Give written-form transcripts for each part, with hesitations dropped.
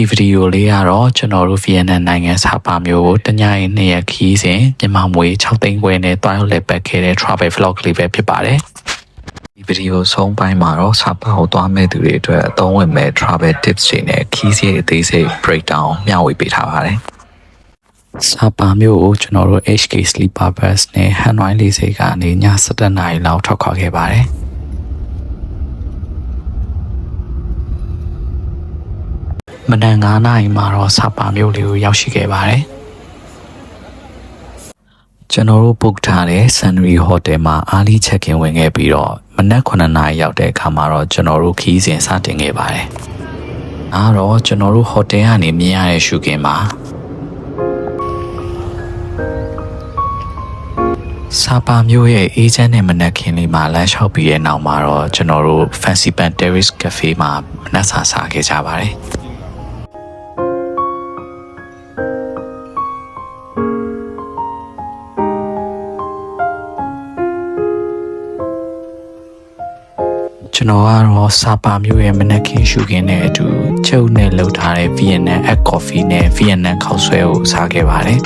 ဒီဗီဒီယိုလေးကတော့ကျွန်တော်တို့ဗီယက်နမ်နိုင်ငံစာပါမျိုးကိုတညရင်2ရက်ခီးစဉ်မြန်မာငွေ6သိန်းခွဲနဲ့တွားရောက်လက်ပတ်ခဲ့တဲ့ travel vlog လေးပဲဖြစ်ပါတယ်ဒီဗီဒီယိုဆုံးပိုင်းမှာတော့စာပါကိုတွားမဲ့သူတွေအတွက်အသုံးဝင်မဲ့ travel tips တွေနဲ့ခီးစရိတ်အသေးစိတ် breakdown မျှဝေပေးထားပါတယ်စာပါမျိုးကိုကျွန်တော်တို့ HK Sleeper Bus နဲ့ Hanoi လေးစိတ်ကနေည7:00 နာရီလောက်ထွက်ခွာခဲ့ပါတယ်မနက်9:00 နာရီမှာတော့စာပါမြို့လေးကိုရောက်ရှိခဲ့ပါတယ်ကျွန်တော်တို့ book ထားတဲ့ Sunry Hotel မှာ early check-in ဝင်ခဲ့ပြီးတော့မနက်9:00 နာရီရောက်တဲ့အခါမှာတော့ကျွန်တော်တို့ခီးစဉ်စတင်ခဲ့ပါတယ်အားတော့ကျွန်တော်တို့ hotel ကနေမြင်ရတဲ့ရှုခင်းမှာစာပါမျိုးရဲ့အေးချမ်းတဲ့မနက်ခင်းလေးမှာလမ်းလျှောက်ပြီးတဲ့နောက်မှာတော့ကျွန်တော်တို့ Fancy Pan Terrace Cafe မှာမနက်စာစားခဲ့ကြပါတယ်ကျွန်တော်ကတော့စာပါမျိုးရဲ့မနက်ခင်းရှုခင်းနဲ့အတူချုပ်နဲ့လှုပ်ထားတဲ့ Vietnam Egg Coffee နဲ့ Vietnam ခောက်ဆွဲကိုစားခဲ့ပါတယ်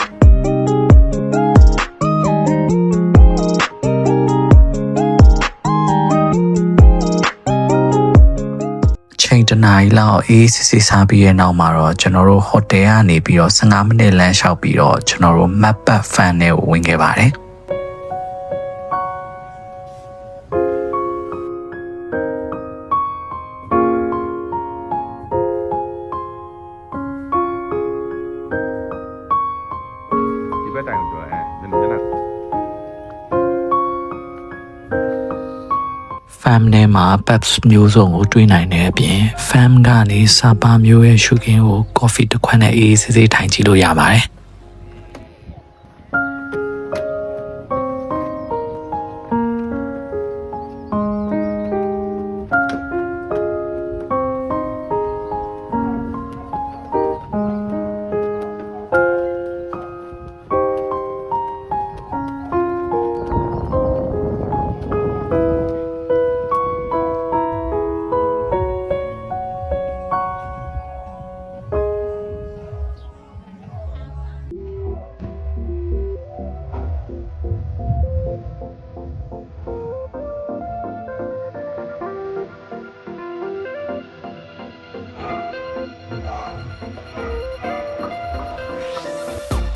ချိန်တနာရီလောက်အေးစစ်စစ်စားပြီးတဲ့နောက်မှာတော့ကျွန်တော်တို့ဟိုတယ်ကနေပြီးတော့15မိနစ်လမ်းလျှောက်ပြီးတော့ကျွန်တော်တို့ Map Park Fan နဲ့ဝင်ခဲ့ပါတယ်fam နဲ့မှာ Peps မျိုးစုံကိုတွေ့နိုင်တဲ့အပြင် fam ကနေစာပါမျိုးရဲ့ရှုခင်းကို coffee တစ်ခွက်နဲ့အေးဆေးဆေးထိုင်ကြည့်လို့ရပါတယ်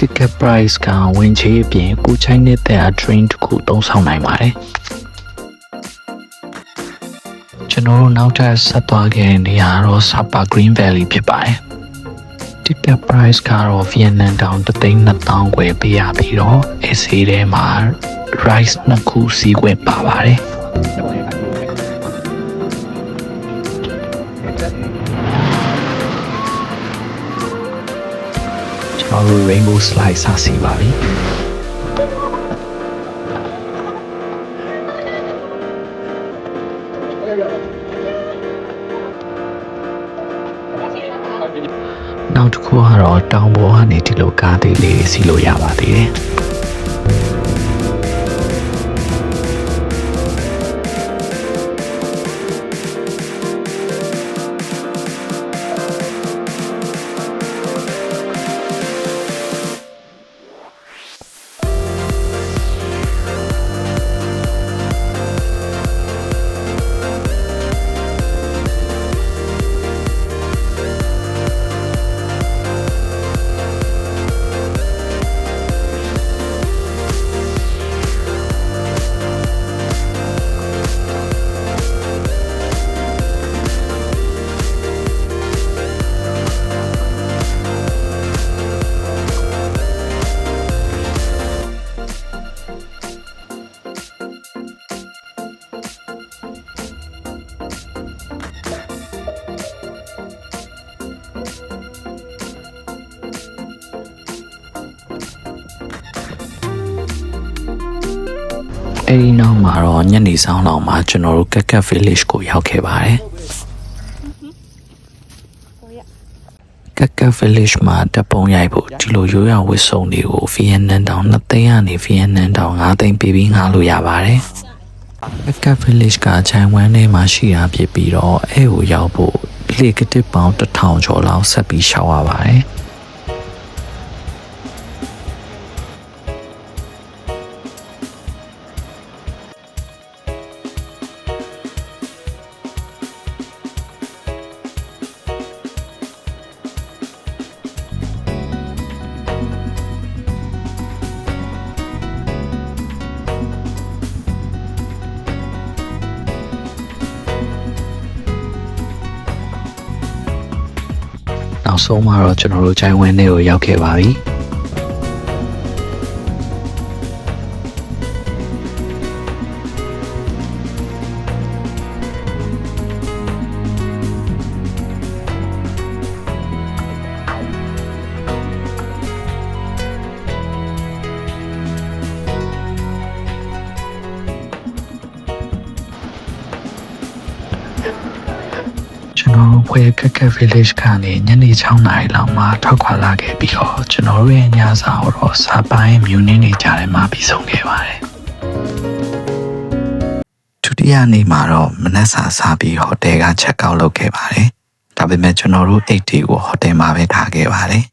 ticket price ကဝင်ချေးအပြင်ကိုချိုင်းနေတဲ့ train တစ်ခုသုံးဆောင်နိုင်ပါတယ်ကျွန်တော်တို့နောက်ထပ်ဆက်သွားခဲ့တဲ့နေရာတော့ Sapa Green Valley ဖြစ်ပါတယ် ticket price ကတော့ Vietnam Dong 3,200 ခွဲပေးရပြီးတော့ essay ထဲမှာ rice 2 ခုစီးခွင့်ပါပါတယ်ကျွန်တော်တို့ rainbow slide စစီပါပြီနောက်တစ်ခုကတော့တောင်ပေါ်ကနေဒီလိုကားသေးလေးစီးလို့ရပါသေးတယ်အဲဒီနောက်မှာတော့ညနေဆောင်လောက်မှာကျွန်တော်တို့ကက်ကက် village ကိုရောက်ခဲ့ပါတယ်ကက်ကက် village မှာတပ်ပုံရိုက်ဖို့ဒီလိုရိုးရာဝတ်စုံတွေကို Vietnam Dong 2 သိန်းကနေ Vietnam Dong 5 သိန်းပေးပြီးငှားလို့ရပါတယ်ကက်ကက် village ကချိုင်ဝမ်ထဲမှာရှိတာဖြစ်ပြီးတော့အဲကိုရောက်ဖို့ လေကတစ်ပေါင်း1000ကျော်လောက်ဆက်ပြီးရှောက်ရပါတယ်နောက်ဆုံးမှာတော့ကျွန်တော်တို့ဂျိုင်းဝင်းထဲကိုရောက်ခဲ့ပါပြီကျွန်တော်ဖွေခက်ခက် village ကနေညနေ6 နာရီလောက်မှထွက်ခွာလာခဲ့ပြီးတော့ကျွန်တော်တို့ရဲ့ညစာကိုတော့စာပိုင်းမြူနင်းနေကြတယ်မှာပြီးဆုံးခဲ့ပါတယ်ဒုတိယနေ့မှာတော့မနက်စာစားပြီးဟိုတယ်ကချက်ကောက်လုပ်ခဲ့ပါတယ်ဒါပေမဲ့ကျွန်တော်တို့အိတ်တွေကိုဟိုတယ်မှာပဲထားခဲ့ပါတယ်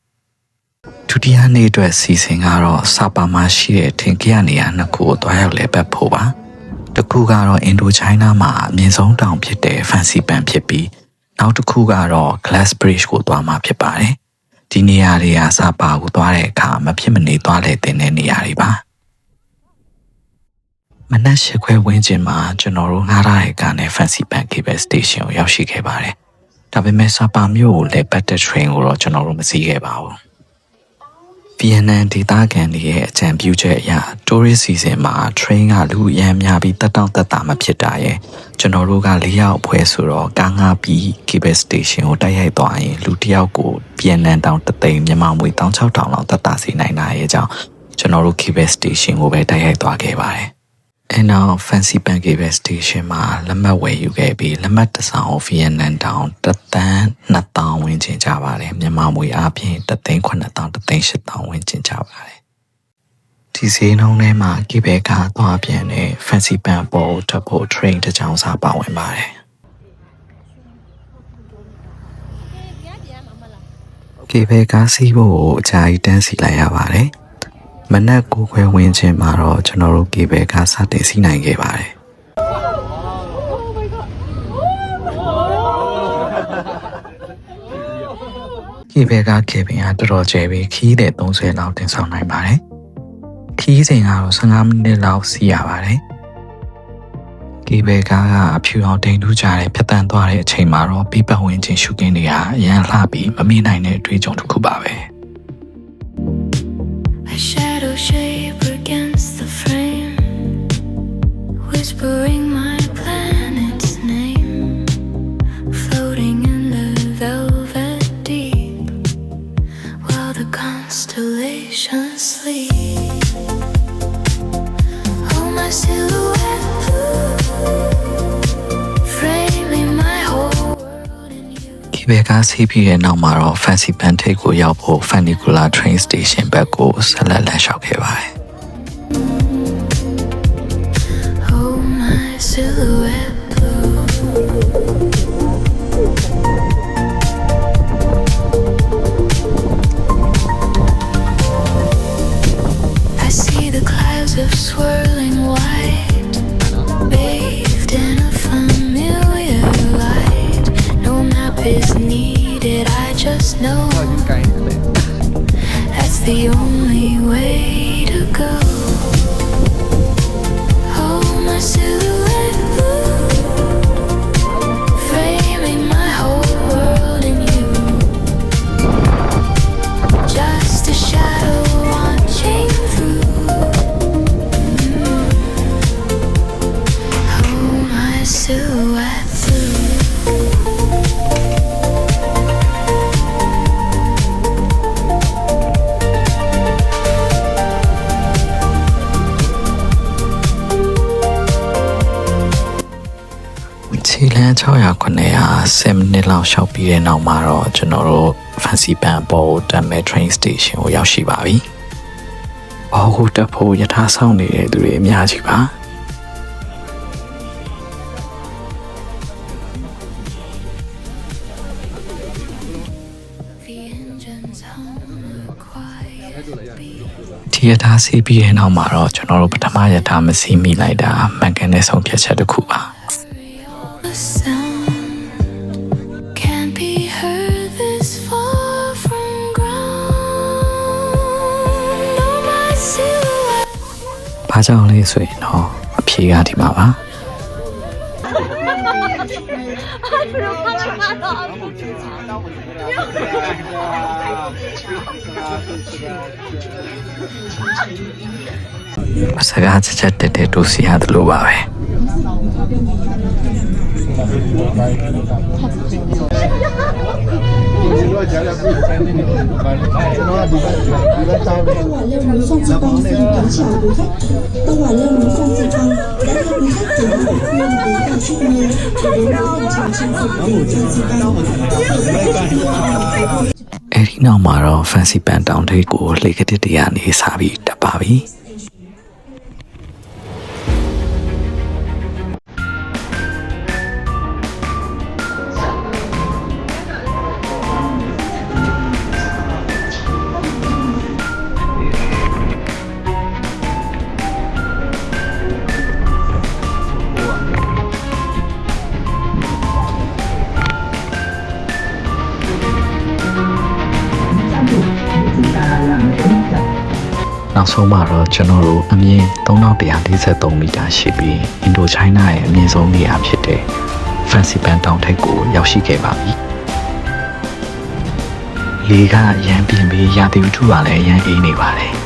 ဒုတိယနေ့အတွက်စီစဉ်ကတော့စာပါမှာရှိတဲ့ထင်ကြီးနေရာနှစ်ခုကိုတွားရောက်လဲပတ်ဖို့ပါတစ်ခုကတော့အင်ဒိုချိုင်းနာမှာအမြင့်ဆုံးတောင်ဖြစ်တဲ့ Fancy Pan ဖြစ်ပြီးနောက်တစ်ခုကတော့ Glass Bridge ကိုသွားမှာဖြစ်ပါတယ်။ဒီနေရာတွေကစာပါကိုသွားတဲ့အခါမဖြစ်မနေသွားလေတဲ့နေရာတွေပါ။မနက်၈ ခွဲဝန်းကျင်မှာကျွန်တော်တို့ငှားထားတဲ့ကားနဲ့ Fancy Pan Cable Station ကိုရောက်ရှိခဲ့ပါတယ်။ဒါပေမဲ့စာပါမြို့ကိုလည်းပတ်တဲ့ train ကိုတော့ကျွန်တော်တို့မစီးခဲ့ပါဘူး။ဗီယက်နမ်ဒေသခံတွေရဲ့အကြံပြုချက်အရ tourist season မှာ train ကလူအများများပြီးတက်တောင့်တက်တာမဖြစ်တာရဲ့ကျွန်တော်တို့က4 ယောက်အဖွဲ့ဆိုတော့ကားငှားပြီး cable station ကိုတိုက်ရိုက်သွားရင်လူတစ်ယောက်ကိုဗီယက်နမ်တောင်3 သိန်းမြန်မာငွေ16,000လောက်တက်တာစီနိုင်တာရဲ့ကြောင့်ကျွန်တော်တို့ cable station ကိုပဲတိုက်ရိုက်သွားခဲ့ပါတယ်။အဲနောက် Fancy Pan Cable Station မှာလက်မှတ်ဝယ်ယူခဲ့ပြီးလက်မှတ်တစ်စောင်ဗီယက်နမ်တောင်1,200,000ဝန်းကျင်ကြပါတယ်မြန်မာငွေအားဖြင့်1,900,000 1,800,000ဝန်းကျင်ကြပါတယ်ဒီဈေးနှုန်းထဲမှာကိဘေကာသွားပြန်တဲ့ Fancy Pan ပေါ်တက်ဖို့ train တစ်ကြောင်းစာပါဝင်ပါတယ်ကိဘေကာစီးဖို့အကြာကြီးတန်းစီလိုက်ရပါတယ်မနက်9 ခွဲဝန်းကျင်မှာတော့ကျွန်တော်တို့ကိဘေကာစတင်စီးနိုင်ခဲ့ပါတယ်ကိဘေကာကေဘင်ကတော်တော်ကျယ်ပြီးခီးတဲ့30လောက်တင်ဆောင်နိုင်ပါတယ်ခီးစဉ်ကတော့15 မိနစ်လောက်စီးရပါတယ်။ကေဘယ်ကားကအဖြူအောင်တိမ်ထူးကြတဲ့ဖြတ်တန်းသွားတဲ့အချိန်မှာတော့ပြပတ်ဝန်းကျင်ရှုခင်းတွေကအရန်လှပြီးမမေ့နိုင်တဲ့အတွေ့အကြုံတစ်ခုပါပဲ။ A shadow shape against the frame, whispering my planet's name, floating in the velvet deep, while the constellations sleep.Silhouette framing my whole world in you ဒီဘက်ကစီးပြီးတဲ့နောက်မှာတော့ Fancy Pan ထိပ်ကိုရောက်ဖို့ Funicular Train Station ဘက်ကိုဆက်လက်လမ်းလျှောက်ခဲ့ပါတယ် Oh my silhouette blue I see the clouds of swirling white bathed in a familiar light no map is needed I just know that's the only way to go Oh my silhouette blue framing my whole world in you just a shadow watching through silhouette throughခြေလမ်း600 900 10 မိနစ်လောက်ရှောက်ပြီးတဲ့နောက်မှာတော့ကျွန်တော်တို့ Fancy Pan ပေါ်တက်မဲ့ train station ကိုရောက်ရှိပါပြီ။ဘောကိုတက်ဖို့ယထာဆောင်နေတဲ့သူတွေအများကြီးပါ။ engines hum a quiet beat. ဒီရထားစီးပြီးတဲ့နောက်မှာတော့ကျွန်တော်တို့ပထမရထားမစီးမိလိုက်တာမှန်ကန်တဲ့ဆုံးဖြတ်ချက်တစ်ခုပါ The sound can't be heard this far from ground. Oh, my silhouette. ဘာကြောင့်လဲဆိုရင်တော့အဖြေကဒီမှာပါစကားချက်တဲ့တူစီရတယ်လို့ပါပဲအဲ့ဒီနောက်မှာတော့ fancy ပန်တောင်ထိပ်ကိုလေကတစ်တရားနေစားပြီးတက်ပါပြီနောက်ဆုံးမှာတော့ကျွန်တော်တို့အမြင့်3143မီတာရှိပြီးအင်ဒိုချိုင်းနာရဲ့အမြင့်ဆုံးနေရာဖြစ်တဲ့ Fancy ပန်တောင်ထိပ်ကိုရောက်ရှိခဲ့ပါပြီ။လေကရမ်းပြင်းပြီးရာသီဥတုကလည်းရမ်းအေးနေပါတယ်။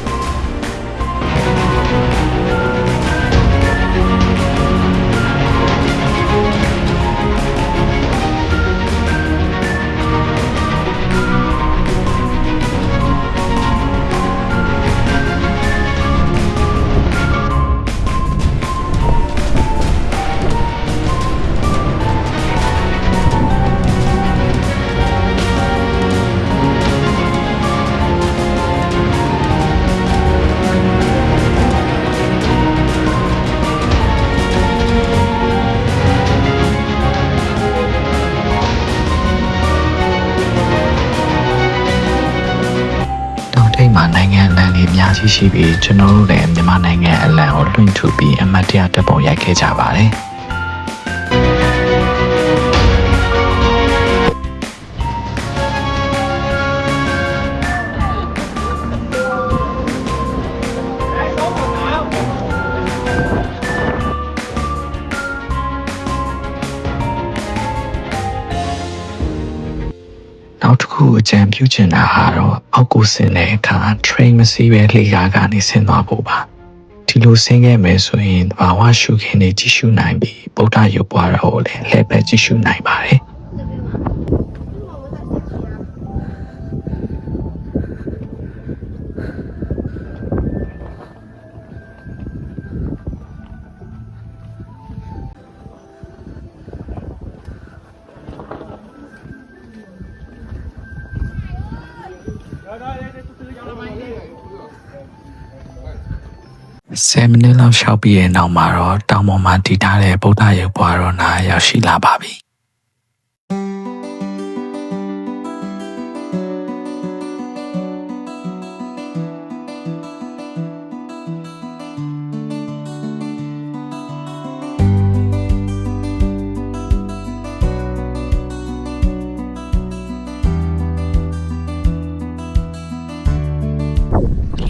နိုင်ငံအလံလေးအများကြီးရှိပြီးကျွန်တော်တို့လည်းမြန်မာနိုင်ငံအလံကိုလွှင့်ထူပြီးအမတ်တရတပ်ပုံရိုက်ခဲ့ကြပါတယ်နောက်တစ်ခုအကြံပြုချင်တာကတော့အောက်ကိုဆင်းတဲ့အခါ train မစီးပဲလေကားကနေဆင်းသွားဖို့ပါဒီလိုဆင်းခဲ့မယ်ဆိုရင်ဘာဝရှုခင်းနေကြည့်ရှုနိုင်ပြီးဗုဒ္ဓရုပ်ပွားတော်ကိုလည်းလှည့်ပတ်ကြည့်ရှုနိုင်ပါတယ်10 မိနစ်လောက်ရှောက်ပြီးတဲ့နောက်မှာတော့တောင်ပေါ်မှာတည်ထားတဲ့ဗုဒ္ဓရုပ်ပွားတော်နာရောက်ရှိလာပါပြီ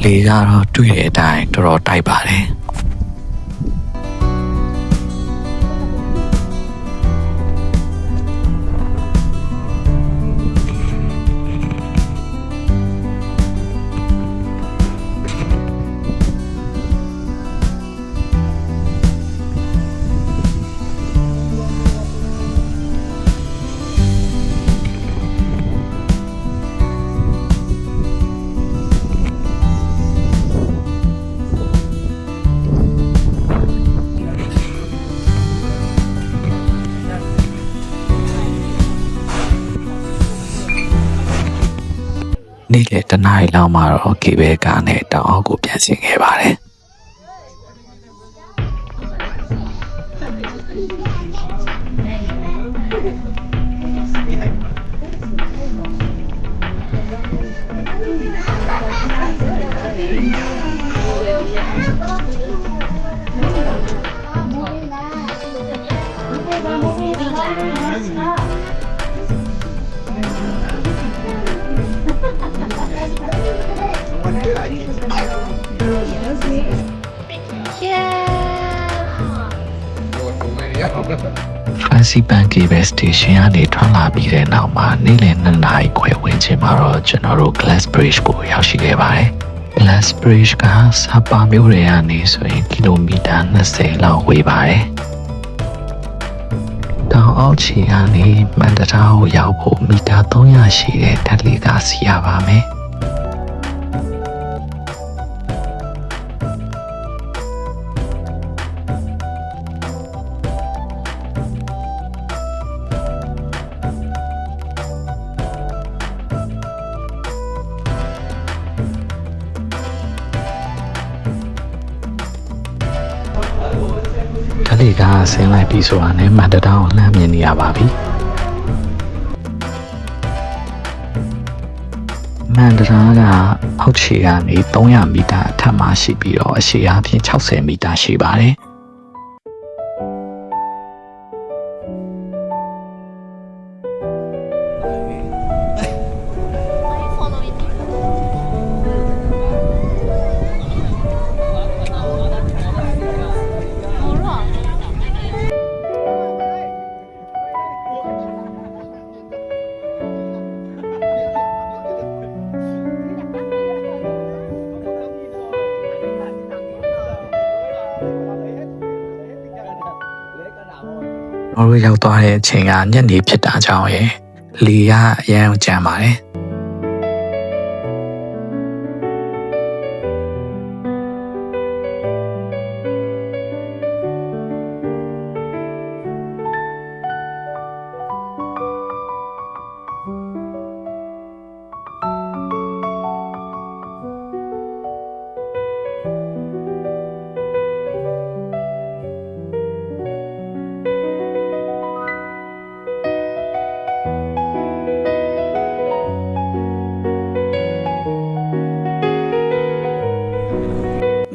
လေကတော့တွေ့တဲ့အတိုင်းတော်တော်တိုက်ပါတယ်နေ့လေတနားရီလောက်မှာတော့ကေဘဲကားနဲ့တောင်အောက်ကိုပြန်ဆင်းခဲ့ပါတယ် Fancy Banky Station ကနေထွက်လာပြီးတဲ့နောက်မှာနေ့လယ်2 နာရီခွဲဝန်းကျင်မှာတော့ကျွန်တော်တို့ Glass Bridge ကိုရောက်ရှိခဲ့ပါတယ်။ Glass Bridge ကစပါမြို့တွေကနေဆိုရင်ကီလိုမီတာ20လောက်ဝေးပါတယ်။တောင်အောက်ခြေကနေမန္တတာကိုရောက်ဖို့မီတာ300ရှိတဲ့ဓာတ်လေးကစီးရပါမယ်။ဓာတ်လေးကဆင်းလိုက်ပြီးဆိုတာနဲ့မန္တတာကိုလှမ်းမြင်နေရပါပြီ။မန္တရာကအောက်ခြေကနေ300မီတာအထက်မှာရှိပြီးတော့အရှည်အားဖြင့်60မီတာရှိပါတယ်။ ။တို့ရောက်သွားတဲ့အချိန်ကညနေဖြစ်တာကြောင့်ရယ်လေကအရန်ကြမ်းပါတယ်။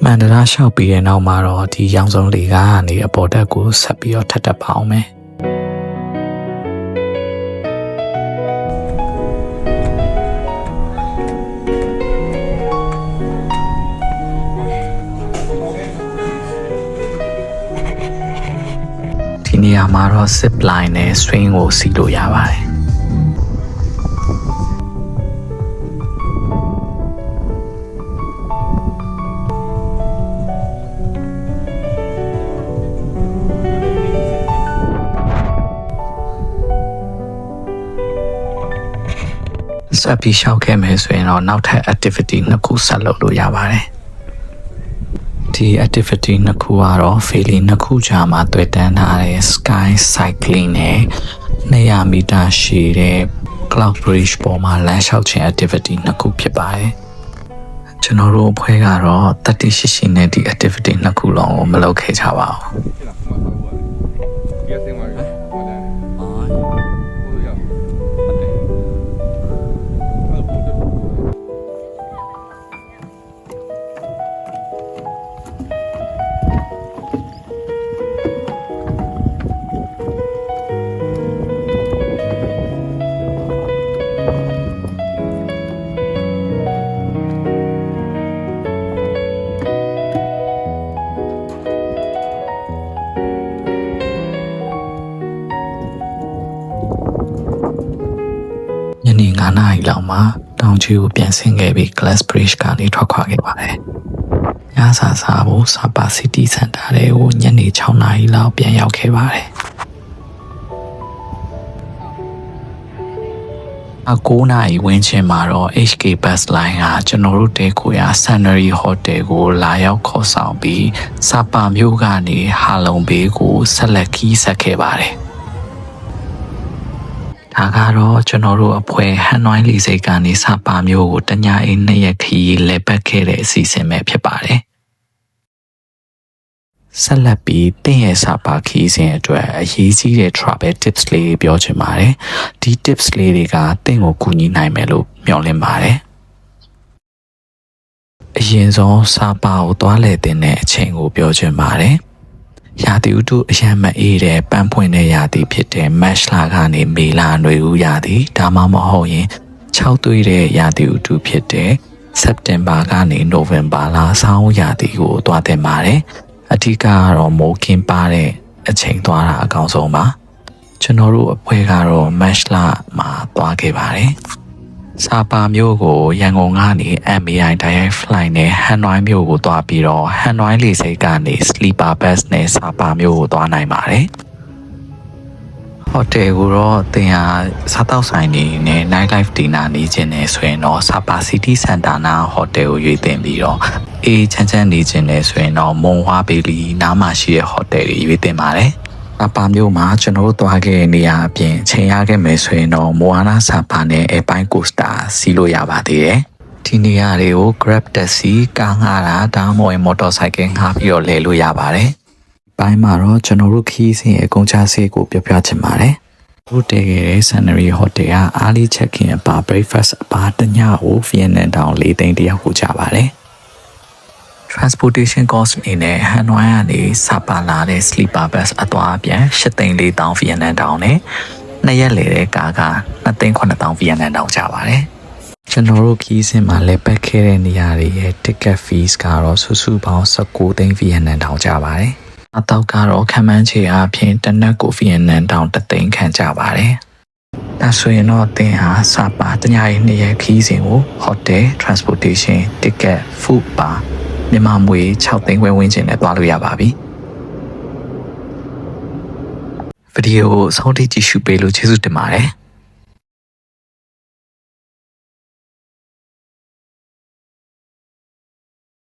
မန္တရာလျှောက်ပြီးတဲ့နောက်မှာတော့ဒီရောင်စုံလေကားကနေအပေါ်တက်ကိုဆက်ပြီးတော့ထပ်တက်ပါအောင်မယ်ဒီနေရာမှာတော့ zip line နဲ့ swing ကိုစီးလို့ရပါတယ်ဆက်ပြီးရှောက်ခဲ့မယ်ဆိုရင်တော့နောက်ထပ် activity 2ခုဆက်လုပ်လို့ရပါတယ်ဒီ activity 2ခုကတော့ feeling 2ခုကြာမှာတွေ့တန်းထားတဲ့ sky cycling နဲ့200မီတာရှည်တဲ့ cloud bridge ပေါ်မှာလမ်းလျှောက်ခြင်း activity 2ခုဖြစ်ပါတယ်ကျွန်တော်တို့အဖွဲ့ကတော့38နဲ့ဒီ activity 2ခုလုံးကိုမလုပ်ခဲ့ကြပါဘူးညနေ9 နာရီလောက်မှာတောင်ကြီးကိုပြန်ဆင်းခဲ့ပြီး Glass Bridge ကနေထွက်ခွာခဲ့ပါတယ်။ညစာစားဖို့ Sapa City Center တွေကိုညနေ6 နာရီလောက်ပြန်ရောက်ခဲ့ပါတယ်။9 နာရီဝန်းကျင်မှာတော့ HK Bus Line ကကျွန်တော်တို့တဲခိုရာ Sunnery Hotel ကိုလာရောက်ခေါ်ဆောင်ပြီး Sapa မြို့ကနေဟာလုံဘေးကိုဆက်လက်ခီးဆက်ခဲ့ပါတယ်။ဒါကတော့ကျွန်တော်တို့အဖွဲ့ဟန်နွိုင်းလီစိတ်ကနေစပါမျိုးကိုတညအိမ်2 ရက်ခီးလဲပတ်ခဲ့တဲ့အစီအစဉ်ပဲဖြစ်ပါတယ်။ဆက်လက်ပြီးတင်းရဲ့စပါခီးစဉ်အတွက်အရေးကြီးတဲ့ travel tips လေးပြောချင်ပါတယ်။ဒီ tips လေးတွေကတင်းကိုကူညီနိုင်မယ်လို့မျှော်လင့်ပါတယ်။အရ ရင်ဆုံးစာပါကိုတွားလဲတဲ့အချိန်ကိုပြောချင်ပါတယ်ရာသီဥတုအရန်မအေးတဲ့ပန်းပွင့်တဲ့ရာသီဖြစ်တဲ့ March လကနေမေလနွေဦးရာသီဒါမှမဟုတ်ရင်6သွေးတဲ့ရာသီဥတုဖြစ်တဲ့ September ကနေ November လဆောင်းရာသီကိုတွားတင်ပါတယ်အထူးကတော့မိုးခင်းပါတဲ့အချိန်သွားတာအကောင်းဆုံးပါကျွန်တော်တို့အဖွဲ့ကတော့ March လမှာတွားခဲ့ပါတယ်စာပါမြို့ကိုရန်ကုန်ကနေ MAI Direct Flight နဲ့ Hanoi မြို့ကိုတွားပြီးတော့ Hanoi လေဆိပ်ကနေ Sleeper Bus နဲ့စာပါမြို့ကိုတွားနိုင်ပါတယ်ဟိုတယ်ကိုတော့တင်ဟာစားတောက်ဆိုင်နေနဲ့ night life dinner နေခြင်းနဲ့ဆိုရင်တော့စာပါ City Center နာဟိုတယ်ကိုရွေးတင်ပြီးတော့အေးချမ်းချမ်းနေခြင်းနဲ့ဆိုရင်တော့မုံဝါဘေလီနားမှာရှိတဲ့ဟိုတယ်တွေရွေးတင်ပါတယ်စာပါမြို့မှာကျွန်တော်တို့သွားခဲ့တဲ့နေရာအပြင်ချိန်ရခဲ့မယ်ဆိုရင်တော့မိုအာနာစာပါနဲ့အပိုင်းကိုစတာစီးလို့ရပါသေးတယ်ဒီနေရာတွေကို Grab Taxi ကားငှားတာဒါမှမဟုတ် Motorcycle ငှားပြီးတော့လဲလို့ရပါတယ်ပိုင်းမှာတော့ကျွန်တော်တို့ခီးစဉ်အကုန်ချဆေးကိုပြောပြချင်ပါတယ်တို့တည်ခဲ့တဲ့ Sunnery Hotel က early check-in အပါ breakfast အပါတညကို Vietnam တောင်4သိန်းတယောက်ကိုကြပါတယ်transportation cost အနေနဲ့ Hanoi ကနေစာပါလာတဲ့ sleeper bus အသွားအပြန်8,400 Vietnam တောင်နဲ့နှစ်ရက်လေတဲ့ကားက2,900 Vietnam တောင်ကျပါတယ်ကျွန်တော်တို့ခီးစဉ်မှာလဲပတ်ခဲ့တဲ့နေရာတွေရဲ့ ticket fees ကတော့စုစုပေါင်း19သိန်း Vietnam တောင်ကျပါတယ်အတော့ကတော့ခံမှန်းချေအပြင်တနက်ကို Vietnam တောင်3သိန်းခံကြပါတယ်ဒါဆိုရင်တော့သင်ဟာစာပါတညရီ2ရက်ခီးစဉ်ကို hotel transportation ticket food ပါမြန်မာငွေ6သိန်းဝန်းကျင်နဲ့တွားလို့ရပါပြီဗီဒီယိုကိုအဆုံးထိကြည့်ရှုပေးလို့ကျေးဇူးတင်ပါတယ်